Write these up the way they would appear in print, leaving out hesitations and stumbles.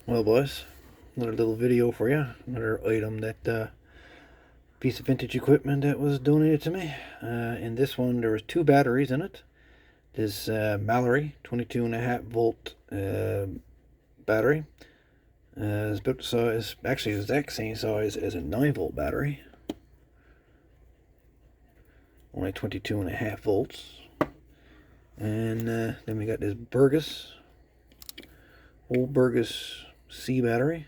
Well, boys, another little video for you. Another item that piece of vintage equipment that was donated to me. In this one, there was 2 batteries in it. This Mallory 22.5 volt battery is about the size, actually the exact same size as a 9 volt battery. Only 22.5 volts. And then we got this old Burgess C battery.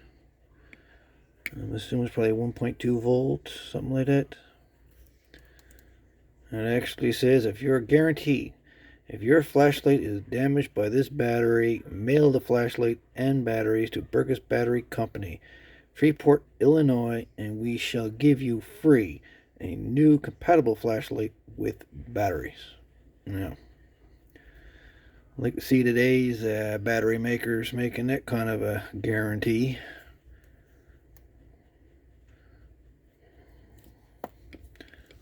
I'm assuming it's probably 1.2 volt, something like that. And it actually says, if your flashlight is damaged by this battery, mail the flashlight and batteries to Burgess Battery Company, Freeport, Illinois, and we shall give you free a new compatible flashlight with batteries. Now, I'd like to see today's battery makers making that kind of a guarantee.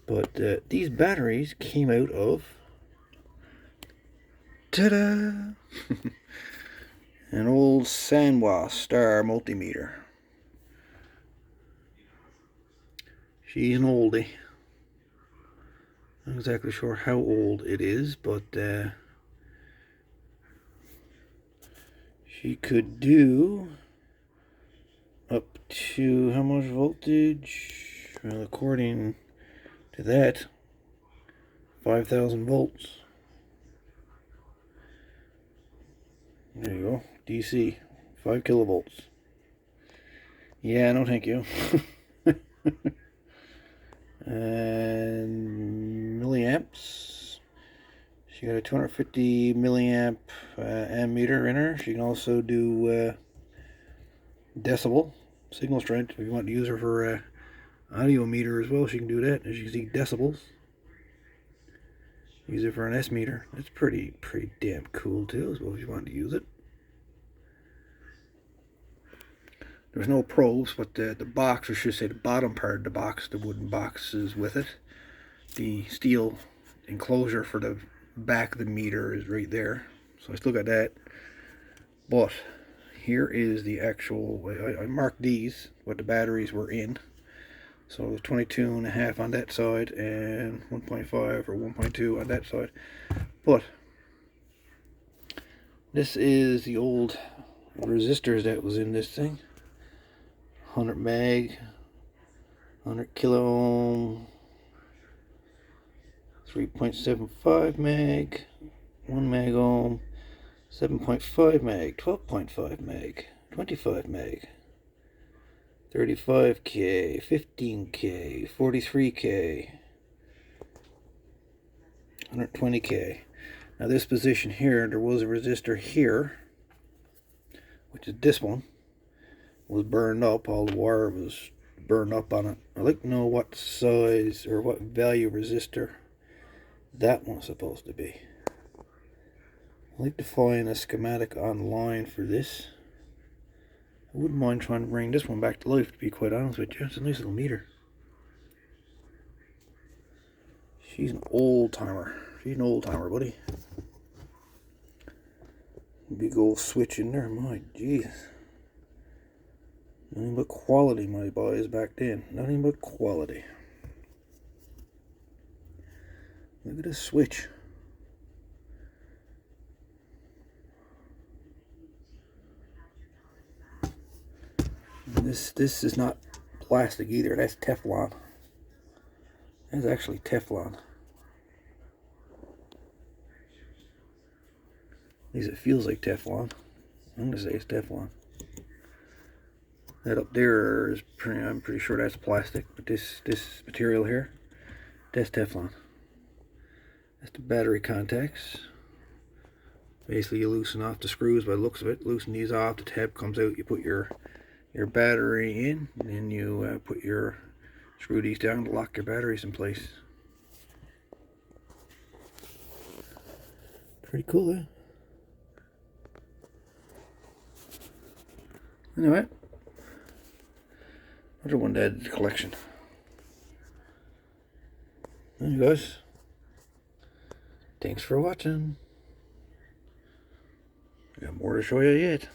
But these batteries came out of, ta-da, an old SANWA Star Multimeter. She's an oldie. Not exactly sure how old it is, but she could do up to how much voltage? Well, according to that, 5,000 volts. There you go, DC, 5 kilovolts. Yeah, no thank you. And milliamps. She got a 250 milliamp ammeter in her. She can also do decibel signal strength. If you want to use her for audio meter as well, she can do that. As you can see, decibels. Use it for an S meter. That's pretty damn cool too, as well, if you want to use it. There's no probes, but the box, or should say the bottom part of the box, the wooden box is with it. The steel enclosure for the back of the meter is right there. So I still got that. But here is the actual, I marked these, what the batteries were in. So 22.5 on that side and 1.5 or 1.2 on that side. But this is the old resistors that was in this thing. 100 meg, 100 kilo ohm, 3.75 meg, 1 meg ohm, 7.5 meg, 12.5 meg, 25 meg, 35K, 15K, 43K, 120K. Now this position here, there was a resistor here, which is this one, was burned up. All the wire was burned up on it. I'd like to know what size or what value resistor that one's supposed to be. I'd like to find a schematic online for this. I wouldn't mind trying to bring this one back to life, to be quite honest with you. It's a nice little meter. She's an old timer. She's an old timer, buddy. Big old switch in there. My jeez. Nothing but quality, my boys, back then. Nothing but quality. Look at this switch. And this is not plastic either. That's Teflon. That's actually Teflon. At least it feels like Teflon. I'm gonna say it's Teflon. That up there is I'm pretty sure that's plastic, but this material here, that's Teflon. That's the battery contacts. Basically, you loosen off the screws by the looks of it. Loosen these off, the tab comes out. You put your battery in, and then you screw these down to lock your batteries in place. Pretty cool, eh? Anyway, another one to add to the collection. There you guys. Thanks for watching. I got more to show you yet.